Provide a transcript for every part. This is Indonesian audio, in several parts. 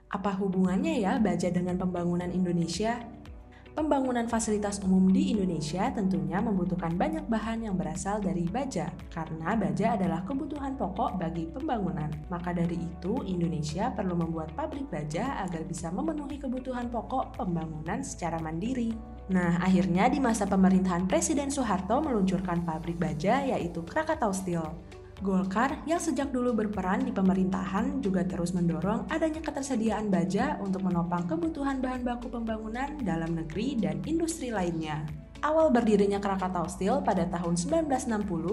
Apa hubungannya ya baja dengan pembangunan Indonesia? Pembangunan fasilitas umum di Indonesia tentunya membutuhkan banyak bahan yang berasal dari baja, karena baja adalah kebutuhan pokok bagi pembangunan. Maka dari itu, Indonesia perlu membuat pabrik baja agar bisa memenuhi kebutuhan pokok pembangunan secara mandiri. Nah, akhirnya di masa pemerintahan Presiden Soeharto meluncurkan pabrik baja yaitu Krakatau Steel. Golkar yang sejak dulu berperan di pemerintahan juga terus mendorong adanya ketersediaan baja untuk menopang kebutuhan bahan baku pembangunan dalam negeri dan industri lainnya. Awal berdirinya Krakatau Steel pada tahun 1960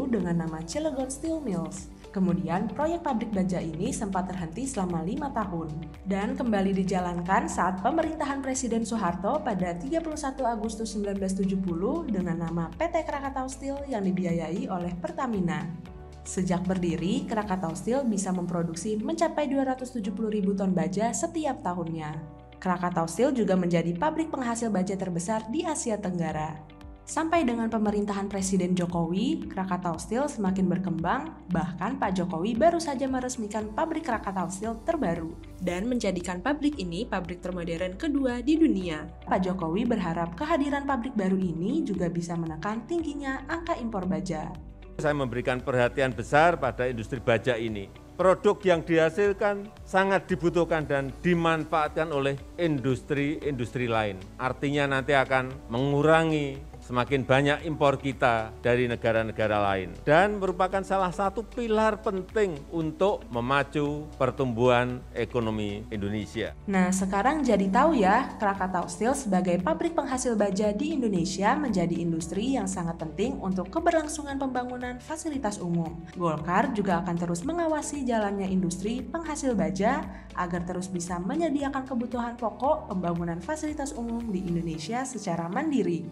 dengan nama Cilegon Steel Mills. Kemudian proyek pabrik baja ini sempat terhenti selama 5 tahun dan kembali dijalankan saat pemerintahan Presiden Soeharto pada 31 Agustus 1970 dengan nama PT Krakatau Steel yang dibiayai oleh Pertamina. Sejak berdiri, Krakatau Steel bisa memproduksi mencapai 270.000 ton baja setiap tahunnya. Krakatau Steel juga menjadi pabrik penghasil baja terbesar di Asia Tenggara. Sampai dengan pemerintahan Presiden Jokowi, Krakatau Steel semakin berkembang, bahkan Pak Jokowi baru saja meresmikan pabrik Krakatau Steel terbaru dan menjadikan pabrik ini pabrik termodern kedua di dunia. Pak Jokowi berharap kehadiran pabrik baru ini juga bisa menekan tingginya angka impor baja. Saya memberikan perhatian besar pada industri baja ini. Produk yang dihasilkan sangat dibutuhkan dan dimanfaatkan oleh industri-industri lain. Artinya nanti akan mengurangi semakin banyak impor kita dari negara-negara lain dan merupakan salah satu pilar penting untuk memacu pertumbuhan ekonomi Indonesia. Nah, sekarang jadi tahu ya, Krakatau Steel sebagai pabrik penghasil baja di Indonesia menjadi industri yang sangat penting untuk keberlangsungan pembangunan fasilitas umum. Golkar juga akan terus mengawasi jalannya industri penghasil baja agar terus bisa menyediakan kebutuhan pokok pembangunan fasilitas umum di Indonesia secara mandiri.